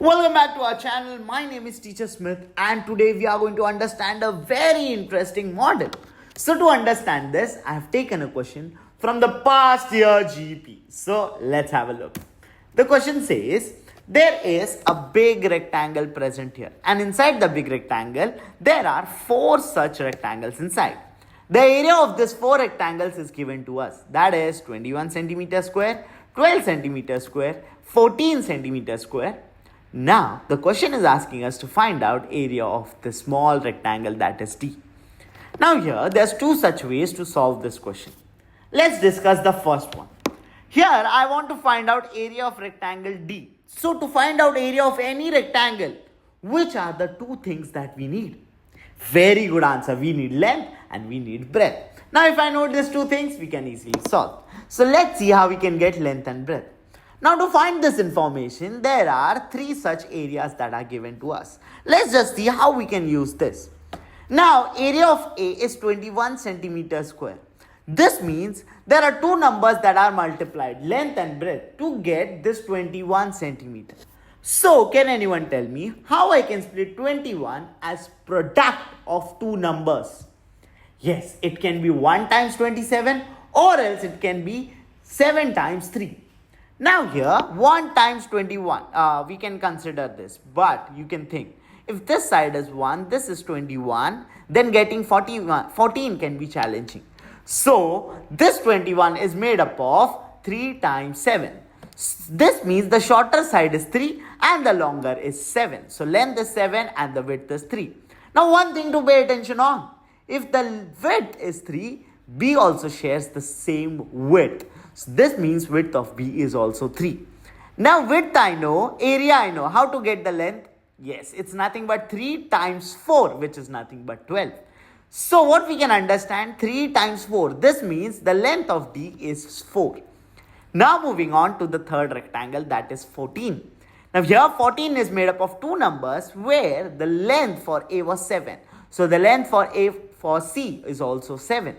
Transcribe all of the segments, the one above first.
Welcome back to our channel. My name is Teacher Smith and today we are going to understand a very interesting model. So to understand this, I have taken a question from the past year GEP. So let's have a look. The question says, there is a big rectangle present here and inside the big rectangle, there are 4 such rectangles inside. The area of these 4 rectangles is given to us. That is 21 centimeter square, 12 centimeter square, 14 centimeter square. Now, the question is asking us to find out area of the small rectangle that is D. Now here, there's 2 such ways to solve this question. Let's discuss the first one. Here, I want to find out area of rectangle D. So, to find out area of any rectangle, which are the 2 things that we need? Very good answer. We need length and we need breadth. Now, if I know these 2 things, we can easily solve. So, let's see how we can get length and breadth. Now, to find this information, there are 3 such areas that are given to us. Let's just see how we can use this. Now, area of A is 21 centimeter square. This means there are 2 numbers that are multiplied, length and breadth, to get this 21 centimeter. So, can anyone tell me how I can split 21 as product of 2 numbers? Yes, it can be 1 times 27 or else it can be 7 times 3. Now here, 1 times 21, we can consider this, but you can think, if this side is 1, this is 21, then getting 14 can be challenging. So, this 21 is made up of 3 times 7. This means the shorter side is 3 and the longer is 7. So, length is 7 and the width is 3. Now, one thing to pay attention on, if the width is 3, B also shares the same width. So this means width of B is also 3. Now width I know, area I know. How to get the length? Yes, it's nothing but 3 times 4, which is nothing but 12. So what we can understand, 3 times 4. This means the length of D is 4. Now moving on to the third rectangle, that is 14. Now here 14 is made up of 2 numbers where the length for A was 7. So the length for C is also 7.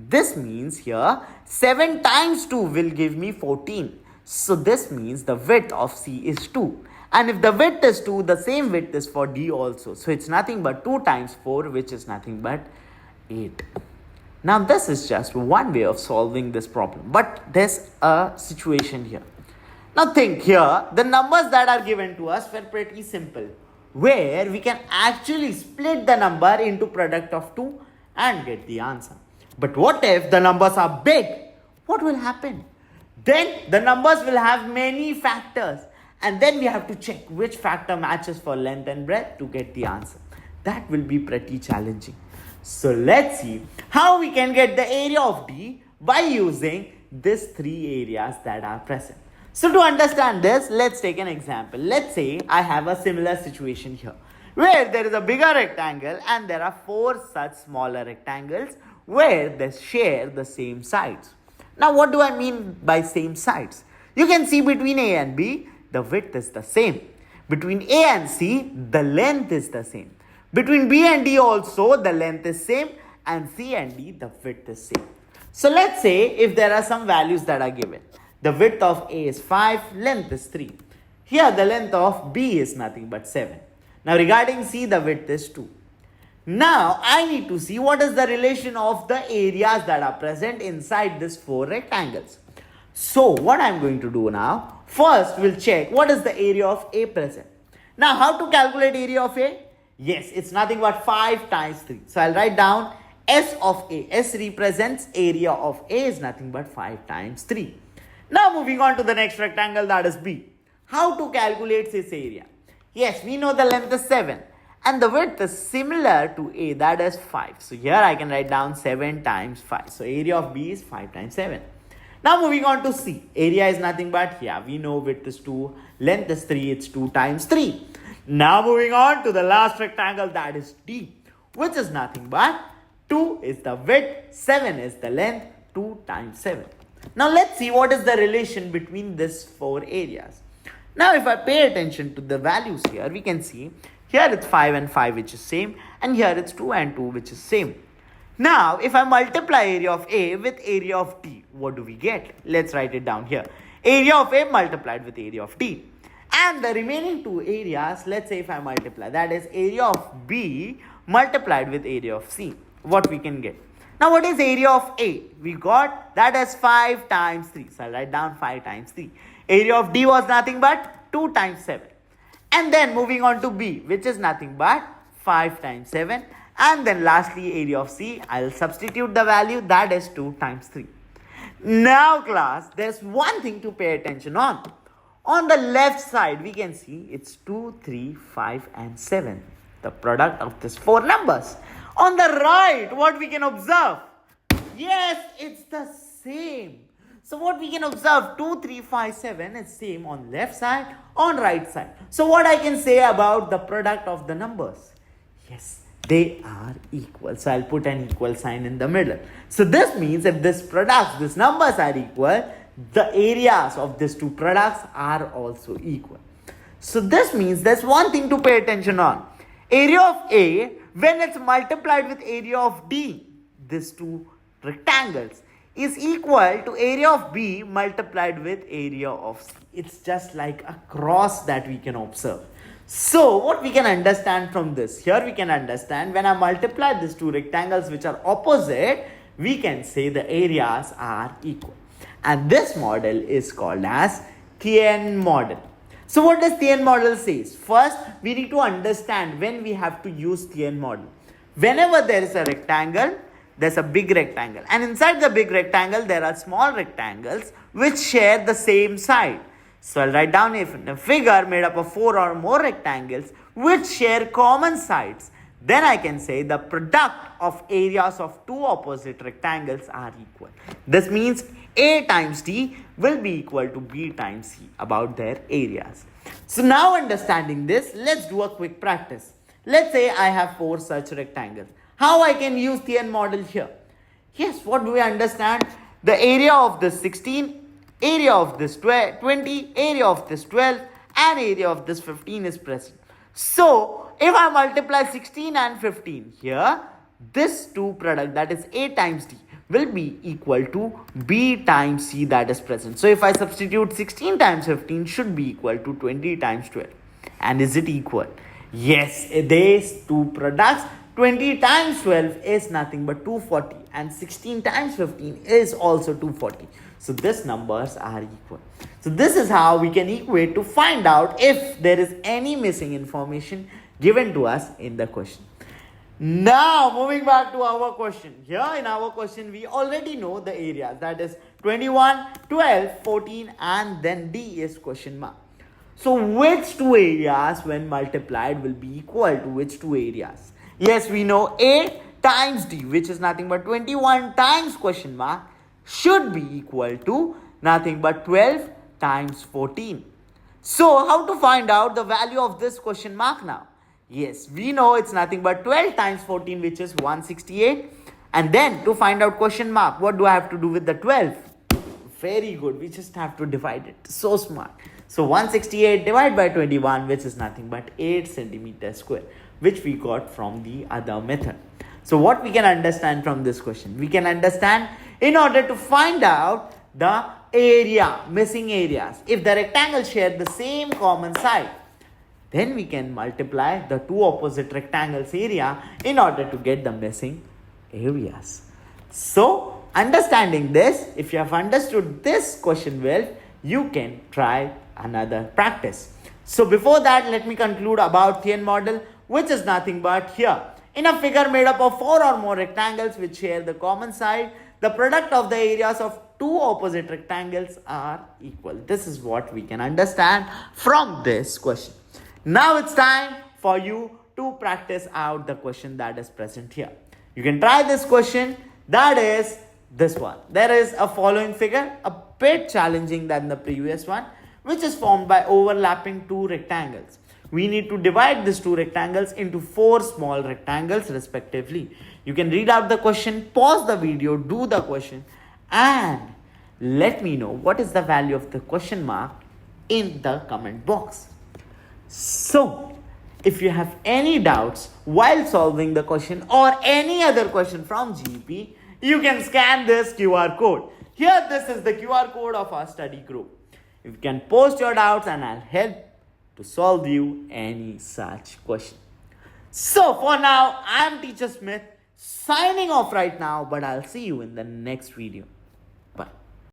This means here 7 times 2 will give me 14. So this means the width of C is 2. And if the width is 2, the same width is for D also. So it's nothing but 2 times 4, which is nothing but 8. Now this is just one way of solving this problem. But there's a situation here. Now think here, the numbers that are given to us were pretty simple, where we can actually split the number into product of 2 and get the answer. But what if the numbers are big? What will happen? Then the numbers will have many factors. And then we have to check which factor matches for length and breadth to get the answer. That will be pretty challenging. So let's see how we can get the area of D by using these 3 areas that are present. So to understand this, let's take an example. Let's say I have a similar situation here, where there is a bigger rectangle and there are 4 such smaller rectangles where they share the same sides. Now what do I mean by same sides? You can see between A and B, the width is the same. Between A and C, the length is the same. Between B and D also, the length is same, and C and D, the width is same. So let's say if there are some values that are given. The width of A is 5, length is 3. Here the length of B is nothing but 7. Now regarding C, the width is 2. Now, I need to see what is the relation of the areas that are present inside these 4 rectangles. So, what I am going to do now, first we'll check what is the area of A present. Now, how to calculate area of A? Yes, it's nothing but 5 times 3. So, I'll write down S of A. S represents area of A is nothing but 5 times 3. Now, moving on to the next rectangle, that is B. How to calculate this area? Yes, we know the length is 7. And the width is similar to A, that is 5. So here I can write down 7 times 5. So area of B is 5 times 7. Now moving on to C. Area is nothing but, we know width is 2, length is 3, it's 2 times 3. Now moving on to the last rectangle, that is D, which is nothing but 2 is the width, 7 is the length, 2 times 7. Now let's see what is the relation between these 4 areas. Now if I pay attention to the values here, we can see here it's 5 and 5, which is same, and here it's 2 and 2, which is same. Now, if I multiply area of A with area of D, what do we get? Let's write it down here. Area of A multiplied with area of D. And the remaining two areas, let's say if I multiply, that is area of B multiplied with area of C, what we can get. Now what is area of A? We got that as 5 times 3. So I'll write down 5 times 3. Area of D was nothing but 2 times 7. And then moving on to B, which is nothing but 5 times 7. And then lastly area of C, I'll substitute the value, that is 2 times 3. Now class, there's one thing to pay attention on. On the left side, we can see it's 2, 3, 5 and 7. The product of these 4 numbers. On the right, what we can observe? Yes, it's the same. So what we can observe, 2, 3, 5, 7 is same on left side, on right side. So what I can say about the product of the numbers? Yes, they are equal. So I'll put an equal sign in the middle. So this means if these numbers are equal, the areas of these two products are also equal. So this means there's one thing to pay attention on. Area of A, when it's multiplied with area of D, these two rectangles, is equal to area of B multiplied with area of C. It's just like a cross that we can observe. So what we can understand from this? Here we can understand when I multiply these two rectangles which are opposite, we can say the areas are equal. And this model is called as Tian model. So what does Tian model says? First, we need to understand when we have to use Tian model. Whenever there is a rectangle, there's a big rectangle. And inside the big rectangle, there are small rectangles which share the same side. So I'll write down a figure made up of 4 or more rectangles which share common sides. Then I can say the product of areas of two opposite rectangles are equal. This means A times D will be equal to B times C about their areas. So now understanding this, let's do a quick practice. Let's say I have 4 such rectangles. How I can use Tian model here? Yes, what do we understand? The area of this 16, area of this 20, area of this 12 and area of this 15 is present. So if I multiply 16 and 15 here, this two product, that is A times D, will be equal to B times C that is present. So if I substitute 16 times 15 should be equal to 20 times 12. And is it equal? Yes, these two products, 20 times 12 is nothing but 240 and 16 times 15 is also 240. So these numbers are equal. So this is how we can equate to find out if there is any missing information given to us in the question. Now moving back to our question. Here in our question we already know the areas, that is 21, 12, 14 and then D is question mark. So which two areas when multiplied will be equal to which two areas? Yes, we know A times D, which is nothing but 21 times question mark, should be equal to nothing but 12 times 14. So how to find out the value of this question mark now? Yes, we know it's nothing but 12 times 14, which is 168. And then to find out question mark, what do I have to do with the 12? Very good, we just have to divide it. So smart. So 168 divided by 21, which is nothing but 8 centimeters square, which we got from the other method. So what we can understand from this question? We can understand in order to find out the area, missing areas, if the rectangles share the same common side, then we can multiply the two opposite rectangles area in order to get the missing areas. So understanding this, if you have understood this question well, you can try another practice. So before that, let me conclude about Tian model, which is nothing but here. In a figure made up of 4 or more rectangles which share the common side, the product of the areas of two opposite rectangles are equal. This is what we can understand from this question. Now it's time for you to practice out the question that is present here. You can try this question, that is this one. There is a following figure, a bit challenging than the previous one, which is formed by overlapping two rectangles. We need to divide these two rectangles into 4 small rectangles respectively. You can read out the question, pause the video, do the question and let me know what is the value of the question mark in the comment box. So, if you have any doubts while solving the question or any other question from GEP, you can scan this QR code. Here, this is the QR code of our study group. You can post your doubts and I'll help to solve you any such question. So for now, I'm Teacher Smith signing off right now, but I'll see you in the next video.